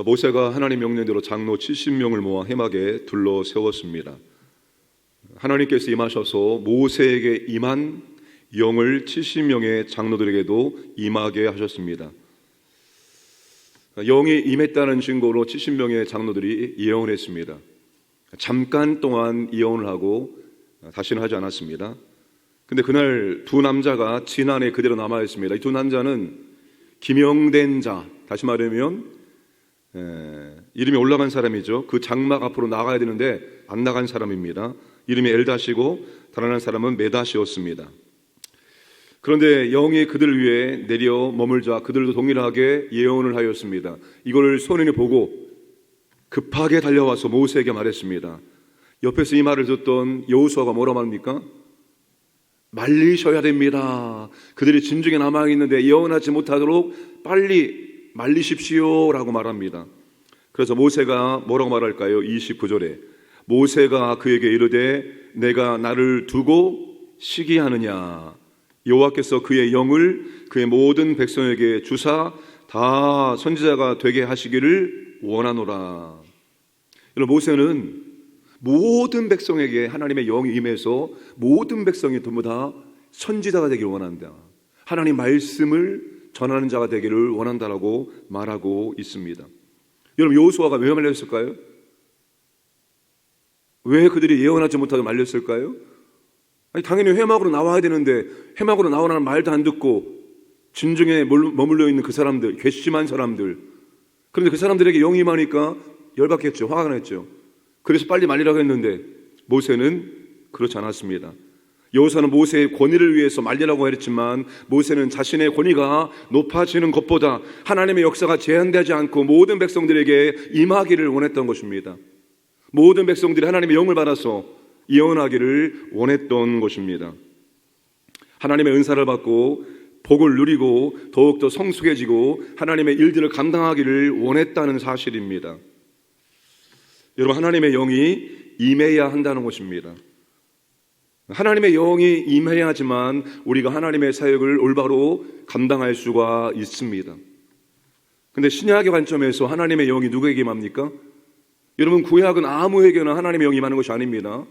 모세가 하나님 명령대로 장로 70명을 모아 해막에 둘러 세웠습니다. 하나님께서 임하셔서 모세에게 임한 영을 70명의 장로들에게도 임하게 하셨습니다. 영이 임했다는 증거로 70명의 장로들이 예언을 했습니다. 잠깐 동안 예언을 하고 다시는 하지 않았습니다. 근데 그날 두 남자가 진안에 그대로 남아있습니다. 이 두 남자는 기명된 자, 다시 말하면 이름이 올라간 사람이죠. 그 장막 앞으로 나가야 되는데 안 나간 사람입니다. 이름이 엘다시고 다른 한 사람은 메다시였습니다. 그런데 영이 그들 위에 내려 머물자 그들도 동일하게 예언을 하였습니다. 이걸 소년이 보고 급하게 달려와서 모세에게 말했습니다. 옆에서 이 말을 듣던 여호수아가 뭐라 말합니까? 말리셔야 됩니다. 그들이 진중에 남아있는데 예언하지 못하도록 빨리 말리십시오 라고 말합니다. 그래서 모세가 뭐라고 말할까요? 29절에 모세가 그에게 이르되 내가 나를 두고 시기하느냐, 여호와께서 그의 영을 그의 모든 백성에게 주사 다 선지자가 되게 하시기를 원하노라. 여러분, 모세는 모든 백성에게 하나님의 영이 임해서 모든 백성이 전부 다 선지자가 되기를 원한다, 하나님 말씀을 전하는 자가 되기를 원한다라고 말하고 있습니다. 여러분, 여호수아가 왜 말렸을까요? 왜 그들이 예언하지 못하고 말렸을까요? 아니, 당연히 회막으로 나와야 되는데 회막으로 나오라는 말도 안 듣고 진중에 머물러 있는 그 사람들, 괘씸한 사람들, 그런데 그 사람들에게 영이 임하니까 열받겠죠. 화가 났죠. 그래서 빨리 말리라고 했는데 모세는 그렇지 않았습니다. 여호수아는 모세의 권위를 위해서 말리라고 했지만 모세는 자신의 권위가 높아지는 것보다 하나님의 역사가 제한되지 않고 모든 백성들에게 임하기를 원했던 것입니다. 모든 백성들이 하나님의 영을 받아서 예언하기를 원했던 것입니다. 하나님의 은사를 받고 복을 누리고 더욱더 성숙해지고 하나님의 일들을 감당하기를 원했다는 사실입니다. 여러분, 하나님의 영이 임해야 한다는 것입니다. 하나님의 영이 임해야지만 우리가 하나님의 사역을 올바로 감당할 수가 있습니다. 그런데 신약의 관점에서 하나님의 영이 누구에게 임합니까? 여러분, 구약은 아무에게나 하나님의 영이 임하는 것이 아닙니다.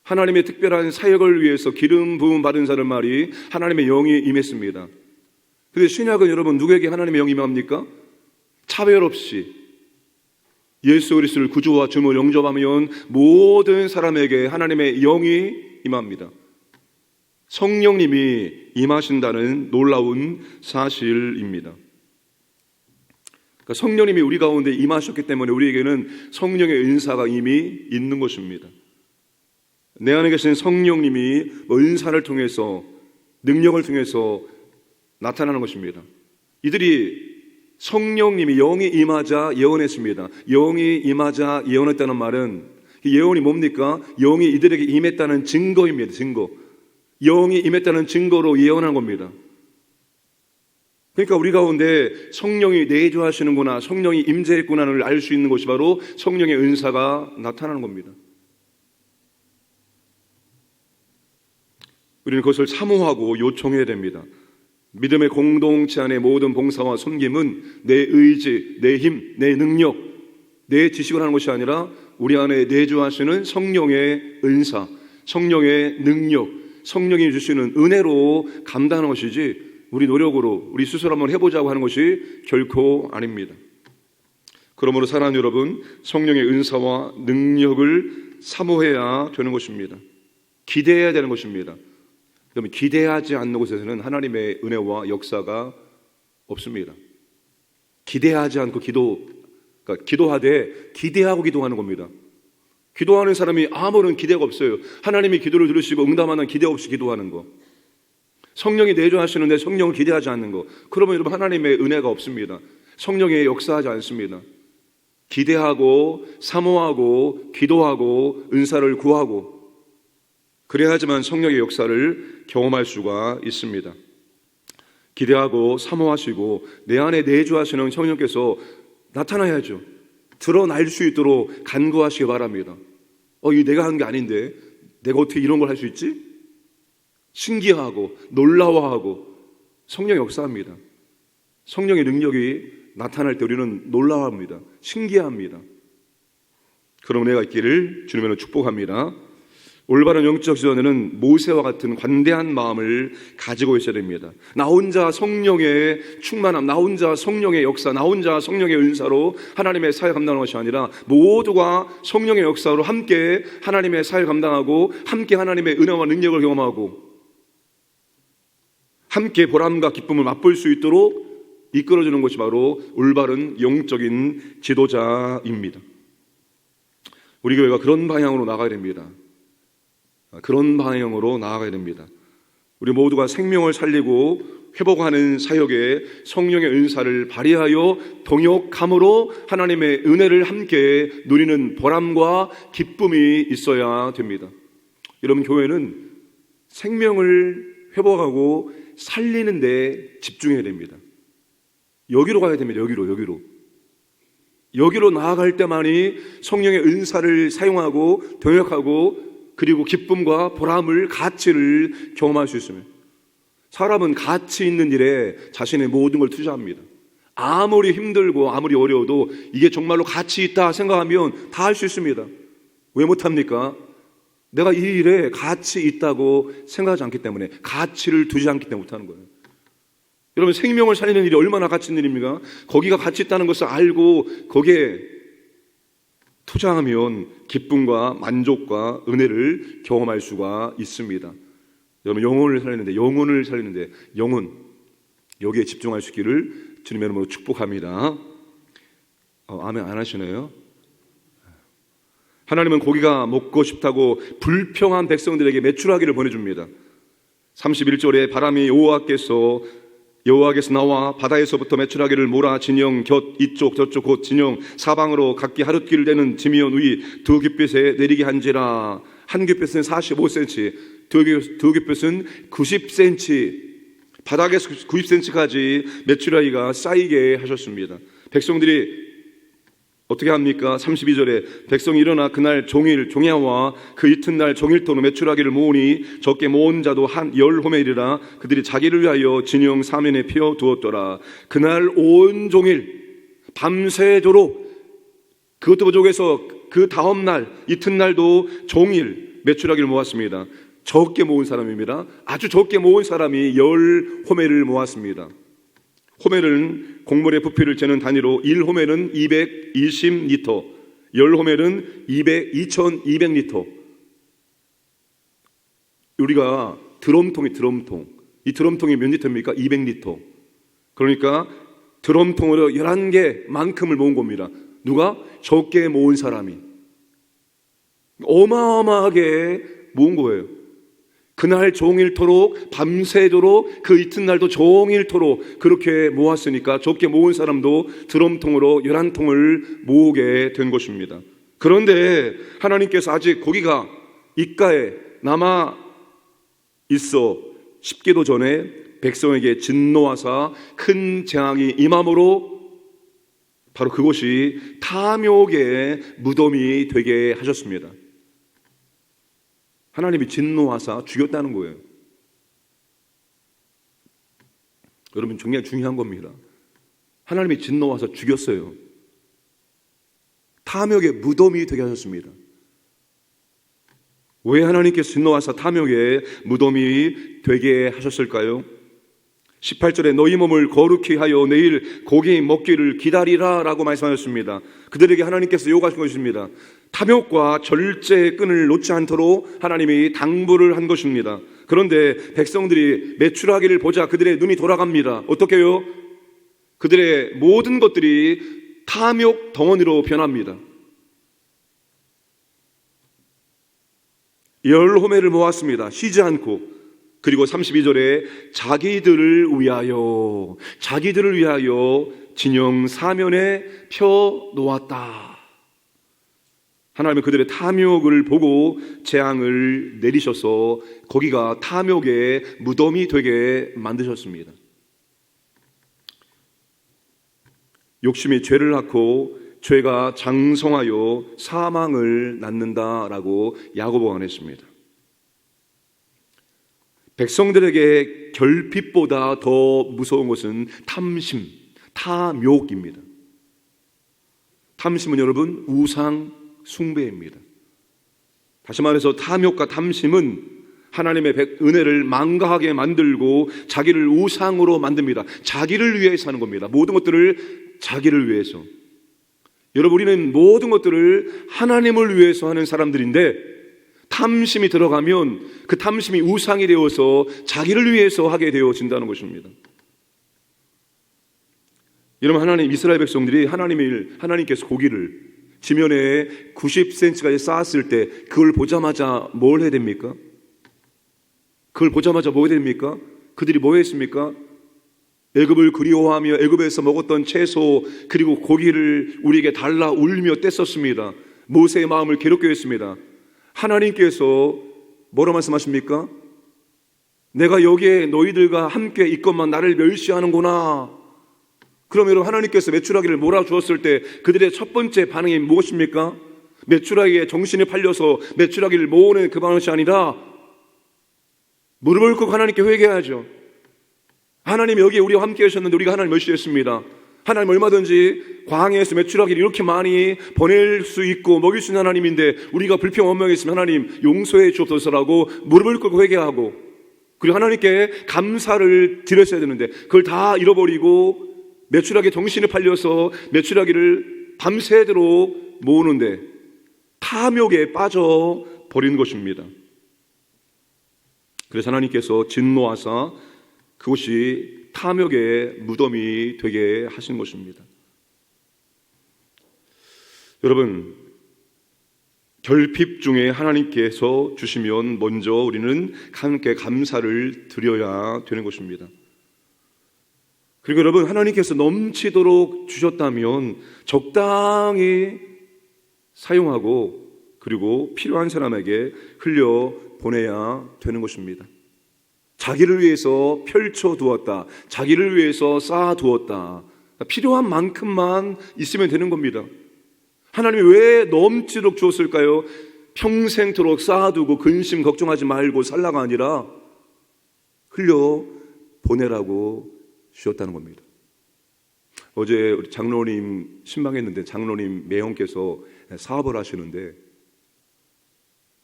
하나님의 특별한 사역을 위해서 기름 부음 받은 사람만이 하나님의 영이 임했습니다. 그런데 신약은 여러분, 누구에게 하나님의 영이 임합니까? 차별 없이 예수 그리스도를 구주와 주로 영접하면 모든 사람에게 하나님의 영이 임합니다. 성령님이 임하신다는 놀라운 사실입니다. 그러니까 성령님이 우리 가운데 임하셨기 때문에 우리에게는 성령의 은사가 이미 있는 것입니다. 내 안에 계신 성령님이 은사를 통해서, 능력을 통해서 나타나는 것입니다. 이들이 성령님이 영이 임하자 예언했습니다. 영이 임하자 예언했다는 말은, 예언이 뭡니까? 영이 이들에게 임했다는 증거입니다. 증거. 영이 임했다는 증거로 예언한 겁니다. 그러니까 우리 가운데 성령이 내주하시는구나, 성령이 임재했구나를 알 수 있는 것이 바로 성령의 은사가 나타나는 겁니다. 우리는 그것을 사모하고 요청해야 됩니다. 믿음의 공동체 안의 모든 봉사와 섬김은 내 의지, 내 힘, 내 능력, 내 지식을 하는 것이 아니라 우리 안에 내주하시는 성령의 은사, 성령의 능력, 성령이 주시는 은혜로 감당하는 것이지 우리 노력으로 우리 스스로 한번 해보자고 하는 것이 결코 아닙니다. 그러므로 사랑하는 여러분, 성령의 은사와 능력을 사모해야 되는 것입니다. 기대해야 되는 것입니다. 그러면 기대하지 않는 곳에서는 하나님의 은혜와 역사가 없습니다. 기대하지 않고 그러니까 기도하되 기대하고 기도하는 겁니다. 기도하는 사람이 아무런 기대가 없어요. 하나님이 기도를 들으시고 응답하는 기대 없이 기도하는 거. 성령이 내주하시는데 성령을 기대하지 않는 거. 그러면 여러분, 하나님의 은혜가 없습니다. 성령이 역사하지 않습니다. 기대하고 사모하고 기도하고 은사를 구하고 그래야지만 성령의 역사를 경험할 수가 있습니다. 기대하고 사모하시고 내 안에 내주하시는 성령께서 나타나야죠. 드러날 수 있도록 간구하시기 바랍니다. 이게 내가 한 게 아닌데 내가 어떻게 이런 걸 할 수 있지? 신기하고 놀라워하고 성령이 역사합니다. 성령의 능력이 나타날 때 우리는 놀라워합니다. 신기합니다. 그런 은혜가 있기를 주님으로 축복합니다. 올바른 영적 지도자는 모세와 같은 관대한 마음을 가지고 있어야 됩니다. 나 혼자 성령의 충만함, 나 혼자 성령의 역사, 나 혼자 성령의 은사로 하나님의 사회 감당하는 것이 아니라 모두가 성령의 역사로 함께 하나님의 사회 감당하고 함께 하나님의 은혜와 능력을 경험하고 함께 보람과 기쁨을 맛볼 수 있도록 이끌어주는 것이 바로 올바른 영적인 지도자입니다. 우리 교회가 그런 방향으로 나가야 됩니다. 그런 방향으로 나아가야 됩니다. 우리 모두가 생명을 살리고 회복하는 사역에 성령의 은사를 발휘하여 동역함으로 하나님의 은혜를 함께 누리는 보람과 기쁨이 있어야 됩니다. 여러분, 교회는 생명을 회복하고 살리는 데 집중해야 됩니다. 여기로 가야 됩니다. 여기로 나아갈 때만이 성령의 은사를 사용하고 동역하고 그리고 기쁨과 보람을, 가치를 경험할 수 있습니다. 사람은 가치 있는 일에 자신의 모든 걸 투자합니다. 아무리 힘들고 아무리 어려워도 이게 정말로 가치 있다 생각하면 다 할 수 있습니다. 왜 못합니까? 내가 이 일에 가치 있다고 생각하지 않기 때문에, 가치를 두지 않기 때문에 못하는 거예요. 여러분, 생명을 살리는 일이 얼마나 가치 있는 일입니까? 거기가 가치 있다는 것을 알고 거기에 투자하면 기쁨과 만족과 은혜를 경험할 수가 있습니다. 여러분, 영혼을 살리는데 영혼, 여기에 집중할 수 있기를 주님의 이름으로 축복합니다. 아멘 안 하시네요. 하나님은 고기가 먹고 싶다고 불평한 백성들에게 메추라기를 보내줍니다. 31절에 바람이 여호와께서 나와 바다에서부터 메추라기를 몰아 진영 곁 이쪽 저쪽 곧 진영 사방으로 각기 하룻길 되는 지미온 위 두 깃빛에 내리게 한지라. 한 깃빛은 45cm, 두 깃빛은 90cm, 바닥에서 90cm까지 메추라기가 쌓이게 하셨습니다. 백성들이 어떻게 합니까? 32절에 백성이 일어나 그날 종야와 그 이튿날 종일토록 메추라기를 모으니 적게 모은 자도 한 10호멜이라. 그들이 자기를 위하여 진영 사면에 피워 두었더라. 그날 온 종일 밤새도록, 그것도 부족해서 그 다음날 이튿날도 종일 메추라기를 모았습니다. 적게 모은 사람입니다. 아주 적게 모은 사람이 10호멜을 모았습니다. 호멜은 곡물의 부피를 재는 단위로 1호멜은 220리터, 10호멜은 2200리터. 우리가 드럼통. 이 드럼통이 몇 리터입니까? 200리터. 그러니까 드럼통으로 11개만큼을 모은 겁니다. 누가? 적게 모은 사람이. 어마어마하게 모은 거예요. 그날 종일토록, 밤새도록, 그 이튿날도 종일토록 그렇게 모았으니까 적게 모은 사람도 드럼통으로 11통을 모으게 된 것입니다. 그런데 하나님께서 아직 고기가 입가에 남아 있어 식기도 전에 백성에게 진노하사 큰 재앙이 임함으로 바로 그것이 탐욕의 무덤이 되게 하셨습니다. 하나님이 진노하사 죽였다는 거예요. 여러분, 굉장히 중요한 겁니다. 하나님이 진노하사 죽였어요. 탐욕의 무덤이 되게 하셨습니다. 왜 하나님께서 진노하사 탐욕의 무덤이 되게 하셨을까요? 18절에 너희 몸을 거룩히 하여 내일 고기 먹기를 기다리라 라고 말씀하셨습니다. 그들에게 하나님께서 요구하신 것입니다. 탐욕과 절제의 끈을 놓지 않도록 하나님이 당부를 한 것입니다. 그런데 백성들이 메추라기를 보자 그들의 눈이 돌아갑니다. 어떻게 해요? 그들의 모든 것들이 탐욕 덩어리로 변합니다. 10호멜을 모았습니다. 쉬지 않고. 그리고 32절에 자기들을 위하여 진영 사면에 펴 놓았다. 하나님은 그들의 탐욕을 보고 재앙을 내리셔서 거기가 탐욕의 무덤이 되게 만드셨습니다. 욕심이 죄를 낳고 죄가 장성하여 사망을 낳는다라고 야고보가 말했습니다. 백성들에게 결핍보다 더 무서운 것은 탐욕입니다. 탐심은 여러분 우상 숭배입니다. 다시 말해서 탐욕과 탐심은 하나님의 은혜를 망가하게 만들고 자기를 우상으로 만듭니다. 자기를 위해서 하는 겁니다. 모든 것들을 자기를 위해서. 여러분, 우리는 모든 것들을 하나님을 위해서 하는 사람들인데 탐심이 들어가면 그 탐심이 우상이 되어서 자기를 위해서 하게 되어진다는 것입니다. 여러분, 하나님, 이스라엘 백성들이 하나님께서 고기를 지면에 90cm까지 쌓았을 때 그걸 보자마자 뭘 해야 됩니까? 그걸 보자마자 뭐 해야 됩니까? 그들이 뭐 했습니까? 애굽을 그리워하며 애굽에서 먹었던 채소 그리고 고기를 우리에게 달라 울며 뗐었습니다. 모세의 마음을 괴롭게 했습니다. 하나님께서 뭐라 말씀하십니까? 내가 여기에 너희들과 함께 있건만 나를 멸시하는구나. 그러면 여러분, 하나님께서 메추라기를 몰아주었을 때 그들의 첫 번째 반응이 무엇입니까? 메추라기에 정신이 팔려서 메추라기를 모으는 그 방식이 아니라 무릎을 꿇고 하나님께 회개하죠. 하나님, 여기 우리와 함께 하셨는데 우리가 하나님 멸시했습니다. 하나님, 얼마든지 광야에서 메추라기를 이렇게 많이 보낼 수 있고 먹일 수 있는 하나님인데 우리가 불평 원망했으면 하나님 용서해 주옵소서라고 무릎을 꿇고 회개하고, 그리고 하나님께 감사를 드렸어야 되는데 그걸 다 잃어버리고 메추라기에 정신이 팔려서 메추라기를 밤새도록 모으는데 탐욕에 빠져 버린 것입니다. 그래서 하나님께서 진노하사 그것이 탐욕의 무덤이 되게 하신 것입니다. 여러분, 결핍 중에 하나님께서 주시면 먼저 우리는 하나님께 감사를 드려야 되는 것입니다. 그리고 여러분, 하나님께서 넘치도록 주셨다면 적당히 사용하고 그리고 필요한 사람에게 흘려보내야 되는 것입니다. 자기를 위해서 펼쳐두었다, 자기를 위해서 쌓아두었다, 필요한 만큼만 있으면 되는 겁니다. 하나님이 왜 넘치도록 주었을까요? 평생토록 쌓아두고 근심 걱정하지 말고 살라가 아니라 흘려보내라고 주셨다는 겁니다. 어제 우리 장로님 신방했는데 장로님 매형께서 사업을 하시는데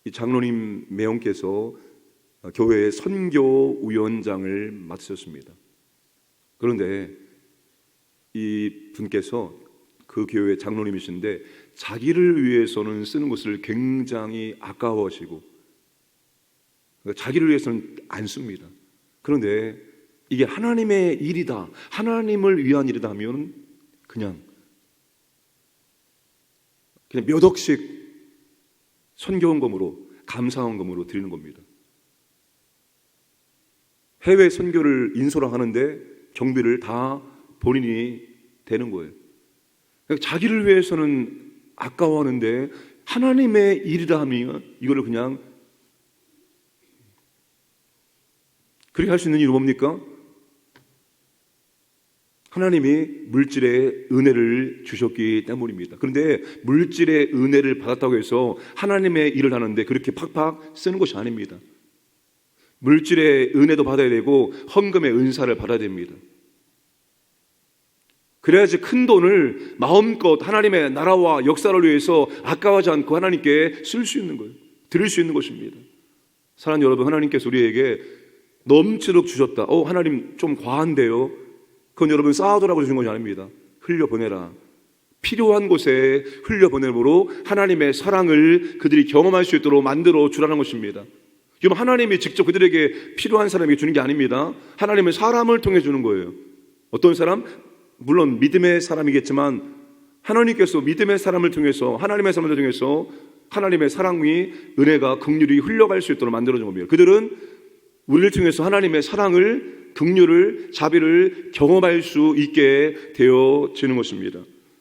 이 장로님 매형께서 교회의 선교 위원장을 맡으셨습니다. 그런데 이 분께서 그 교회 장로님이신데 자기를 위해서는 쓰는 것을 굉장히 아까워하시고 자기를 위해서는 안 씁니다. 그런데 이게 하나님의 일이다, 하나님을 위한 일이다 하면 그냥 몇 억씩 선교헌금으로 감사헌금으로 드리는 겁니다. 해외 선교를 인솔을 하는데 경비를 다 본인이 되는 거예요. 그러니까 자기를 위해서는 아까워하는데 하나님의 일이다 하면 이거를 그냥 그렇게 할 수 있는 이유 뭡니까? 하나님이 물질의 은혜를 주셨기 때문입니다. 그런데 물질의 은혜를 받았다고 해서 하나님의 일을 하는데 그렇게 팍팍 쓰는 것이 아닙니다. 물질의 은혜도 받아야 되고 헌금의 은사를 받아야 됩니다. 그래야지 큰 돈을 마음껏 하나님의 나라와 역사를 위해서 아까워하지 않고 하나님께 쓸 수 있는 거예요. 드릴 수 있는 것입니다. 사랑하는 여러분, 하나님께서 우리에게 넘치도록 주셨다. 하나님 좀 과한데요. 그건 여러분 쌓아두라고 주신 것이 아닙니다. 흘려보내라. 필요한 곳에 흘려보내므로 하나님의 사랑을 그들이 경험할 수 있도록 만들어 주라는 것입니다. 여러분, 하나님이 직접 그들에게 필요한 사람에게 주는 게 아닙니다. 하나님은 사람을 통해 주는 거예요. 어떤 사람? 물론 믿음의 사람이겠지만 하나님께서 믿음의 사람을 통해서 하나님의 사람을 통해서 하나님의 사랑이 은혜가 긍휼이 흘러갈 수 있도록 만들어준 겁니다. 그들은 우리를 통해서 하나님의 사랑을 긍휼을 자비를 경험할 수 있게 되어지는 것입니다.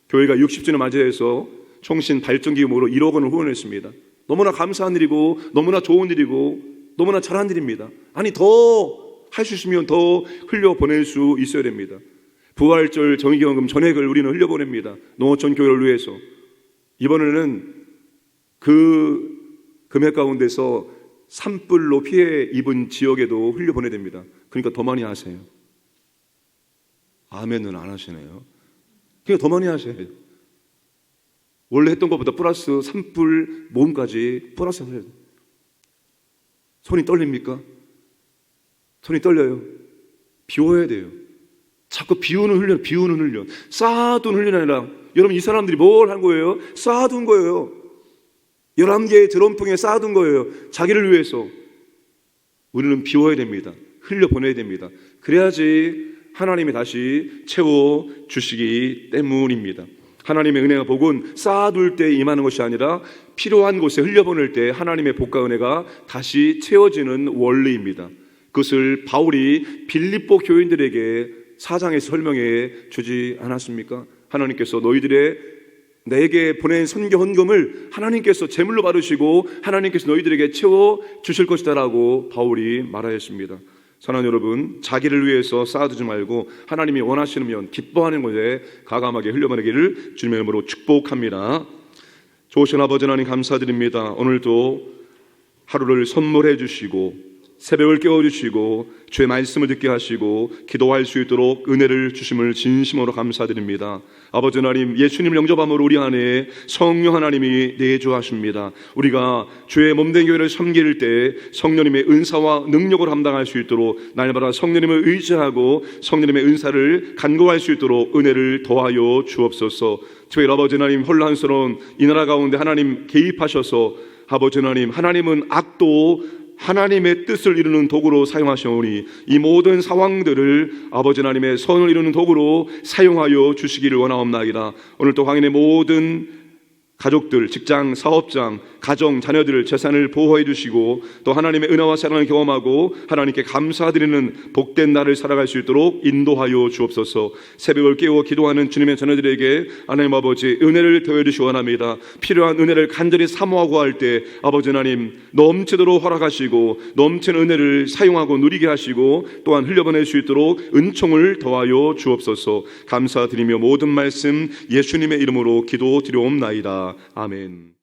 교회가 60주년 맞이해서 총신 발전기금으로 1억 원을 후원했습니다. 너무나 감사한 일이고 너무나 좋은 일이고 너무나 잘한 일입니다. 아니, 더 할 수 있으면 더 흘려보낼 수 있어야 됩니다. 부활절 정의기원금 전액을 우리는 흘려보냅니다. 농어촌 교회를 위해서. 이번에는 그 금액 가운데서 산불로 피해 입은 지역에도 흘려보내야 됩니다. 그러니까 더 많이 하세요. 아멘은 안 하시네요. 그냥 더 많이 하셔야 돼요. 원래 했던 것보다 플러스 산불 모음까지 플러스 하셔야 돼요. 손이 떨립니까? 손이 떨려요. 비워야 돼요. 자꾸 비우는 훈련. 쌓아둔 훈련이 아니라, 여러분 이 사람들이 뭘 한 거예요? 쌓아둔 거예요. 11개의 드럼통에 쌓아둔 거예요. 자기를 위해서. 우리는 비워야 됩니다. 흘려보내야 됩니다. 그래야지 하나님이 다시 채워주시기 때문입니다. 하나님의 은혜와 복은 쌓아둘 때 임하는 것이 아니라 필요한 곳에 흘려보낼 때 하나님의 복과 은혜가 다시 채워지는 원리입니다. 그것을 바울이 빌립보 교인들에게 4장에서 설명해 주지 않았습니까? 하나님께서 내게 보낸 선교 헌금을 하나님께서 제물로 받으시고 하나님께서 너희들에게 채워주실 것이다 라고 바울이 말하였습니다. 사랑하는 여러분, 자기를 위해서 쌓아두지 말고 하나님이 원하시면 기뻐하는 것에 가감하게 흘려보내기를 주님의 이름으로 축복합니다. 좋으신 아버지 하나님 감사드립니다. 오늘도 하루를 선물해 주시고 새벽을 깨워주시고 주의 말씀을 듣게 하시고 기도할 수 있도록 은혜를 주심을 진심으로 감사드립니다. 아버지 하나님, 예수님을 영접함으로 우리 안에 성령 하나님이 내주하십니다. 우리가 주의 몸된 교회를 섬길 때 성령님의 은사와 능력을 감당할 수 있도록 날마다 성령님을 의지하고 성령님의 은사를 간구할 수 있도록 은혜를 더하여 주옵소서. 특별히 아버지 하나님, 혼란스러운 이 나라 가운데 하나님 개입하셔서 아버지 하나님, 하나님은 악도 하나님의 뜻을 이루는 도구로 사용하시오니 이 모든 상황들을 아버지 하나님의 선을 이루는 도구로 사용하여 주시기를 원하옵나이다. 오늘 또 황인의 모든 가족들, 직장, 사업장, 가정, 자녀들, 재산을 보호해 주시고 또 하나님의 은혜와 사랑을 경험하고 하나님께 감사드리는 복된 날을 살아갈 수 있도록 인도하여 주옵소서. 새벽을 깨워 기도하는 주님의 자녀들에게 하나님 아버지 은혜를 더해 주시기 원합니다. 필요한 은혜를 간절히 사모하고 할 때 아버지 하나님 넘치도록 허락하시고 넘치는 은혜를 사용하고 누리게 하시고 또한 흘려보낼 수 있도록 은총을 더하여 주옵소서. 감사드리며 모든 말씀 예수님의 이름으로 기도드리옵나이다. 아멘.